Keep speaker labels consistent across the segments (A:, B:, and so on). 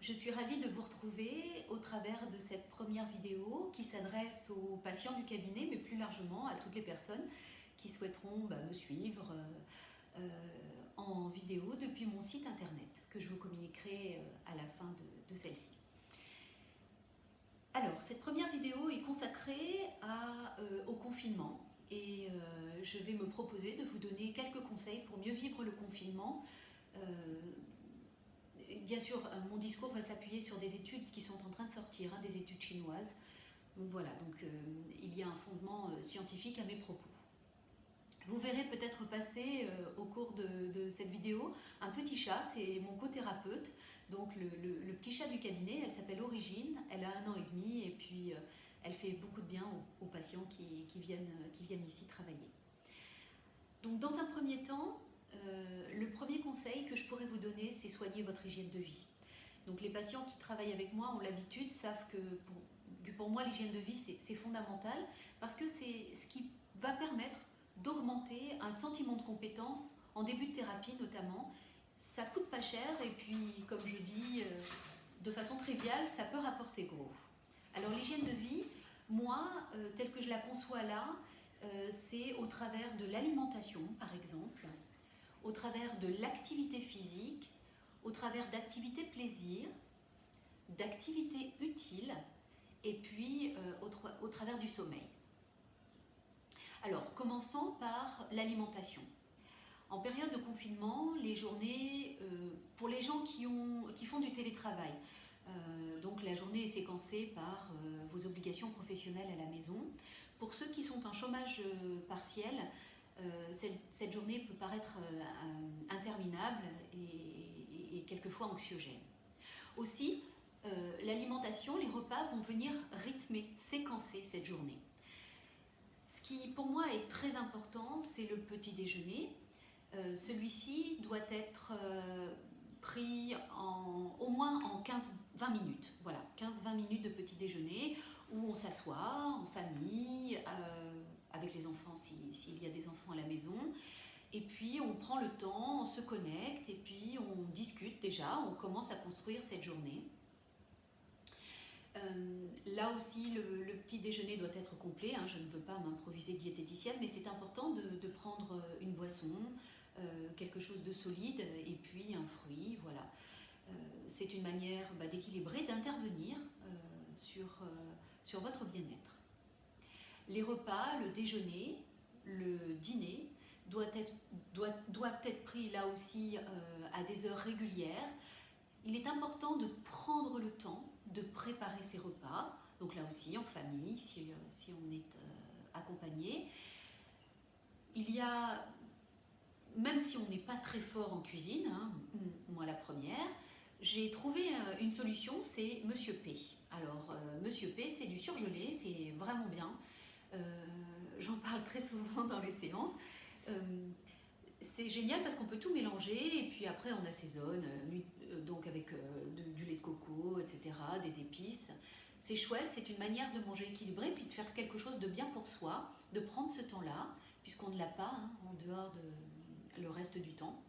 A: Je suis ravie de vous retrouver au travers de cette première vidéo qui s'adresse aux patients du cabinet, mais plus largement à toutes les personnes qui souhaiteront me suivre en vidéo depuis mon site internet que je vous communiquerai à la fin de celle-ci. Alors, cette première vidéo est consacrée au confinement et je vais me proposer de vous donner quelques conseils pour mieux vivre le confinement. Bien sûr, mon discours va s'appuyer sur des études qui sont en train de sortir, des études chinoises. Donc voilà, il y a un fondement scientifique à mes propos. Vous verrez peut-être passer au cours de cette vidéo un petit chat, c'est mon co-thérapeute. Donc le petit chat du cabinet, elle s'appelle Origine, elle a 1 an et demi et puis elle fait beaucoup de bien aux patients qui viennent ici travailler. Donc dans un premier temps, le premier conseil que je pourrais vous donner, c'est soigner votre hygiène de vie. Donc les patients qui travaillent avec moi ont l'habitude, savent que pour moi l'hygiène de vie c'est fondamental parce que c'est ce qui va permettre d'augmenter un sentiment de compétence en début de thérapie notamment. Ça coûte pas cher et puis comme je dis de façon triviale, ça peut rapporter gros. Alors l'hygiène de vie, moi, telle que je la conçois là, c'est au travers de l'alimentation par exemple, au travers de l'activité physique, au travers d'activités plaisir, d'activités utiles et puis au travers du sommeil. Alors, commençons par l'alimentation. En période de confinement, les journées, pour les gens qui font du télétravail, donc la journée est séquencée par vos obligations professionnelles à la maison. Pour ceux qui sont en chômage partiel, cette journée peut paraître interminable et quelquefois anxiogène. Aussi, l'alimentation, les repas vont venir rythmer, séquencer cette journée. Ce qui pour moi est très important, c'est le petit déjeuner. Celui-ci doit être pris au moins en 15-20 minutes. Voilà, 15-20 minutes de petit déjeuner où on s'assoit en famille, avec les enfants s'il y a des enfants à la maison. Et puis on prend le temps, on se connecte et puis on discute déjà, on commence à construire cette journée. Là aussi, le petit déjeuner doit être complet. Je ne veux pas m'improviser diététicienne, mais c'est important de prendre une boisson, quelque chose de solide et puis un fruit. Voilà. C'est une manière d'équilibrer, d'intervenir sur votre bien-être. Les repas, le déjeuner, le dîner doivent être pris là aussi à des heures régulières. Il est important de prendre le temps de préparer ces repas, donc là aussi en famille, si on est accompagné. Il y a, même si on n'est pas très fort en cuisine, moi la première, j'ai trouvé une solution, c'est Monsieur P. Alors Monsieur P, c'est du surgelé, c'est vraiment bien. J'en parle très souvent dans les séances. C'est génial parce qu'on peut tout mélanger et puis après on assaisonne, donc avec du lait de coco, etc., des épices. C'est chouette, c'est une manière de manger équilibré puis de faire quelque chose de bien pour soi, de prendre ce temps-là, puisqu'on ne l'a pas en dehors de le reste du temps.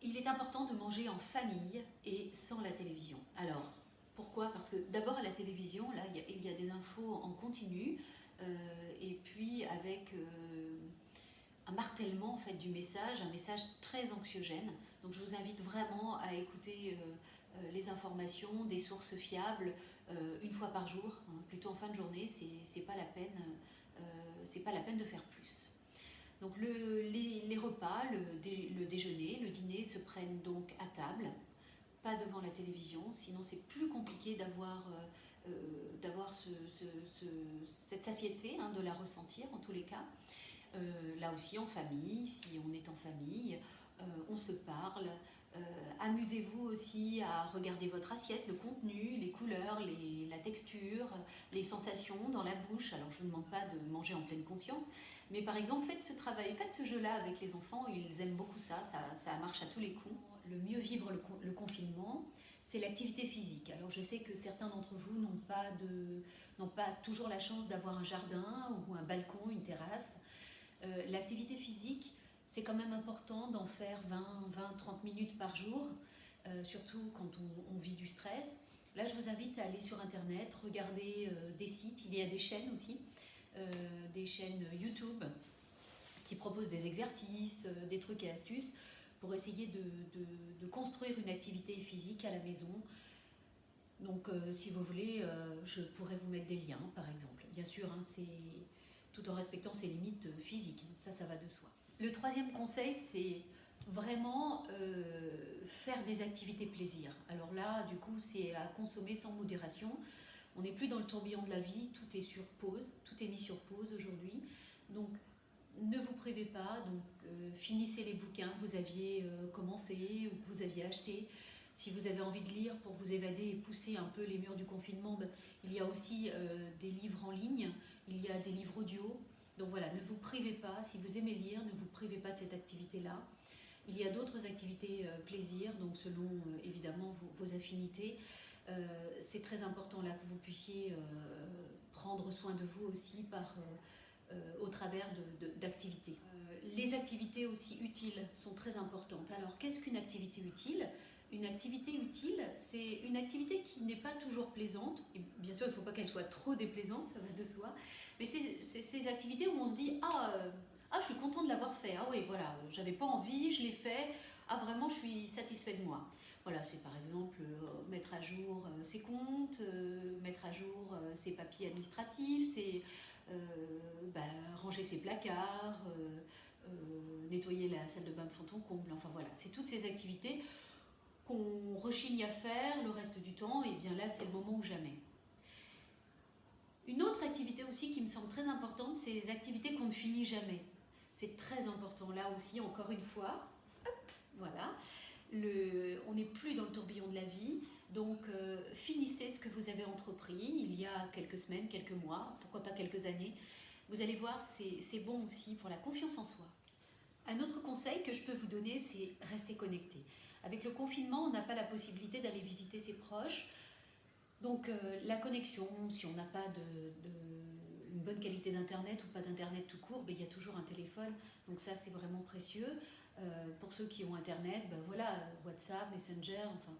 A: Il est important de manger en famille et sans la télévision. Alors, pourquoi ? Parce que d'abord à la télévision, là, il y a des infos en continu et puis avec un martèlement en fait, du message, un message très anxiogène. Donc je vous invite vraiment à écouter les informations des sources fiables une fois par jour, plutôt en fin de journée, c'est pas la peine de faire plus. Donc les repas, le déjeuner, le dîner se prennent donc à table, pas devant la télévision, sinon c'est plus compliqué d'avoir cette satiété, de la ressentir en tous les cas. Là aussi en famille, si on est en famille, on se parle. Amusez-vous aussi à regarder votre assiette, le contenu, les couleurs, la texture, les sensations dans la bouche. Alors je ne vous demande pas de manger en pleine conscience, mais par exemple faites ce travail, faites ce jeu-là avec les enfants, ils aiment beaucoup ça marche à tous les coups. Le mieux vivre le confinement, c'est l'activité physique. Alors je sais que certains d'entre vous n'ont pas toujours la chance d'avoir un jardin ou un balcon, une terrasse. L'activité physique, c'est quand même important d'en faire 20-30 minutes par jour. surtout quand on vit du stress. Là, je vous invite à aller sur Internet, regarder des sites. Il y a des chaînes aussi, des chaînes YouTube qui proposent des exercices, des trucs et astuces pour essayer de construire une activité physique à la maison. Donc, si vous voulez, je pourrais vous mettre des liens, par exemple. Bien sûr, hein, c'est tout en respectant ses limites physiques. Ça va de soi. Le troisième conseil, c'est vraiment faire des activités plaisir. Alors là, du coup, c'est à consommer sans modération. On n'est plus dans le tourbillon de la vie, tout est sur pause, tout est mis sur pause aujourd'hui. Donc, ne vous privez pas, donc finissez les bouquins que vous aviez commencé ou que vous aviez achetés. Si vous avez envie de lire pour vous évader et pousser un peu les murs du confinement, il y a aussi des livres en ligne, il y a des livres audio. Donc voilà, ne vous privez pas, si vous aimez lire, ne vous privez pas de cette activité-là. Il y a d'autres activités plaisir, donc selon évidemment vos affinités. C'est très important là que vous puissiez prendre soin de vous aussi au travers d'activités. Les activités aussi utiles sont très importantes. Alors qu'est-ce qu'une activité utile ? Une activité utile, c'est une activité qui n'est pas toujours plaisante. Et bien sûr, il ne faut pas qu'elle soit trop déplaisante, ça va de soi. Mais c'est ces activités où on se dit « Ah, je suis content de l'avoir fait. Ah oui, voilà, j'avais pas envie, je l'ai fait. Ah, vraiment, je suis satisfait de moi. » Voilà, c'est par exemple mettre à jour ses comptes, mettre à jour ses papiers administratifs, ranger ses placards, nettoyer la salle de bain de fond en comble. Enfin voilà, c'est toutes ces activités qu'on rechigne à faire le reste du temps, et bien là c'est le moment ou jamais. Une autre activité aussi qui me semble très importante, c'est les activités qu'on ne finit jamais. C'est très important là aussi, encore une fois. Hop, voilà. On n'est plus dans le tourbillon de la vie, donc finissez ce que vous avez entrepris il y a quelques semaines, quelques mois, pourquoi pas quelques années. Vous allez voir, c'est bon aussi pour la confiance en soi. Un autre conseil que je peux vous donner, c'est rester connecté. Avec le confinement, on n'a pas la possibilité d'aller visiter ses proches. Donc la connexion, si on n'a pas une bonne qualité d'internet ou pas d'internet tout court, il y a toujours un téléphone. Donc ça, c'est vraiment précieux. Pour ceux qui ont internet, voilà, WhatsApp, Messenger, enfin,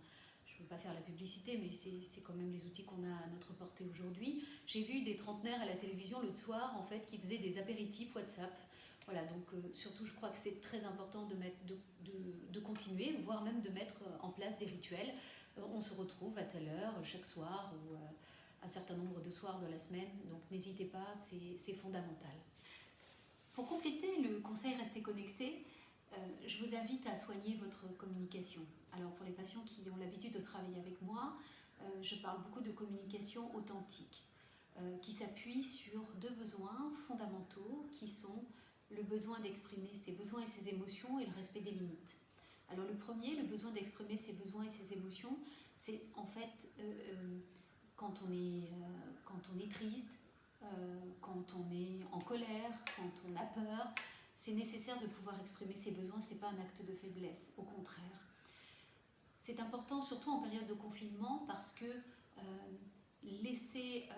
A: je ne veux pas faire la publicité, mais c'est quand même les outils qu'on a à notre portée aujourd'hui. J'ai vu des trentenaires à la télévision l'autre soir, en fait, qui faisaient des apéritifs WhatsApp. Voilà, donc surtout je crois que c'est très important de continuer, voire même de mettre en place des rituels. On se retrouve à telle heure, chaque soir, ou un certain nombre de soirs de la semaine, donc n'hésitez pas, c'est fondamental. Pour compléter le conseil rester connecté, je vous invite à soigner votre communication. Alors pour les patients qui ont l'habitude de travailler avec moi, je parle beaucoup de communication authentique, qui s'appuie sur deux besoins fondamentaux qui sont le besoin d'exprimer ses besoins et ses émotions et le respect des limites. Alors le premier, le besoin d'exprimer ses besoins et ses émotions, c'est en fait quand on est triste, quand on est en colère, quand on a peur, c'est nécessaire de pouvoir exprimer ses besoins, ce n'est pas un acte de faiblesse, au contraire. C'est important, surtout en période de confinement, parce que laisser...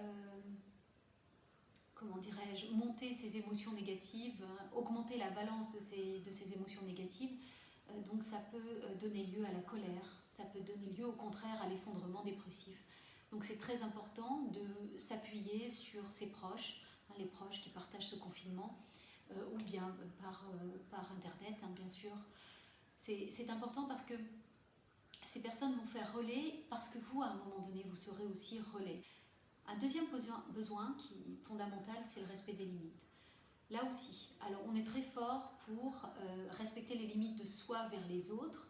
A: comment dirais-je, monter ces émotions négatives, augmenter la balance de ces émotions négatives. Donc ça peut donner lieu à la colère, ça peut donner lieu au contraire à l'effondrement dépressif. Donc c'est très important de s'appuyer sur ses proches, les proches qui partagent ce confinement, ou bien par Internet, bien sûr. C'est important parce que ces personnes vont faire relais, parce que vous, à un moment donné, vous serez aussi relais. Un deuxième besoin qui est fondamental, c'est le respect des limites. Là aussi, alors on est très fort pour respecter les limites de soi vers les autres,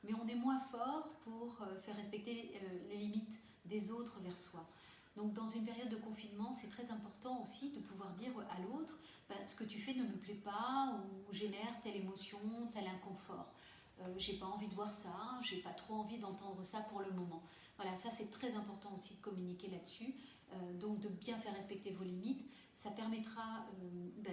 A: mais on est moins fort pour faire respecter les limites des autres vers soi. Donc dans une période de confinement, c'est très important aussi de pouvoir dire à l'autre ce que tu fais ne me plaît pas ou génère telle émotion, tel inconfort. J'ai pas envie de voir ça, j'ai pas trop envie d'entendre ça pour le moment. Voilà, ça c'est très important aussi de communiquer là-dessus, donc de bien faire respecter vos limites. Ça permettra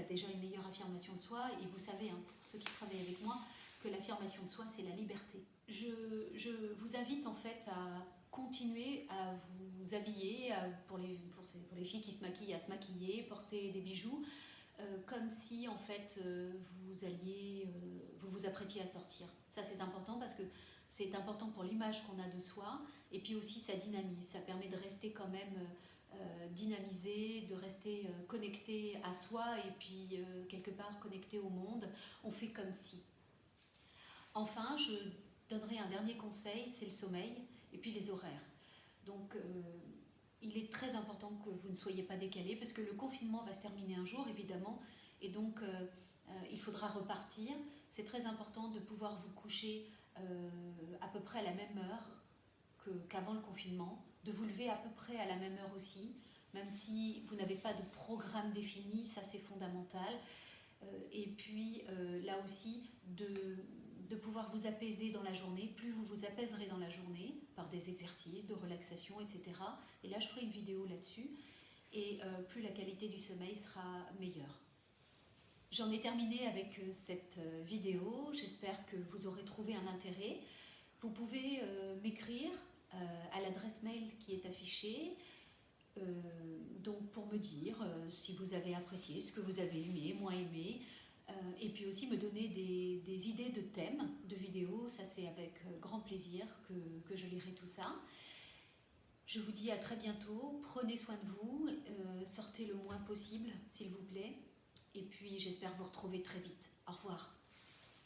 A: déjà une meilleure affirmation de soi, et vous savez, pour ceux qui travaillent avec moi, que l'affirmation de soi c'est la liberté. Je vous invite en fait à continuer à vous habiller, pour les filles qui se maquillent, à se maquiller, porter des bijoux, comme si en fait vous vous apprêtiez à sortir. Ça c'est important parce que C'est important pour l'image qu'on a de soi, et puis aussi ça dynamise, ça permet de rester quand même dynamisé, de rester connecté à soi et puis quelque part connecté au monde. On fait comme si. Enfin, je donnerai un dernier conseil, c'est le sommeil et puis les horaires. Donc il est très important que vous ne soyez pas décalé parce que le confinement va se terminer un jour évidemment et donc il faudra repartir. C'est très important de pouvoir vous coucher à peu près à la même heure qu'avant le confinement, de vous lever à peu près à la même heure aussi, même si vous n'avez pas de programme défini, ça c'est fondamental. Et puis là aussi de pouvoir vous apaiser dans la journée. Plus vous vous apaiserez dans la journée par des exercices de relaxation, etc. Et là je ferai une vidéo là-dessus. Et plus la qualité du sommeil sera meilleure. J'en ai terminé avec cette vidéo. J'espère que vous aurez trouvé un intérêt. Vous pouvez m'écrire à l'adresse mail qui est affichée. Donc pour me dire si vous avez apprécié, ce que vous avez aimé, moins aimé, et puis aussi me donner des idées de thèmes de vidéos. Ça c'est avec grand plaisir que je lirai tout ça. Je vous dis à très bientôt, prenez soin de vous, sortez le moins possible s'il vous plaît, et puis j'espère vous retrouver très vite. Au revoir.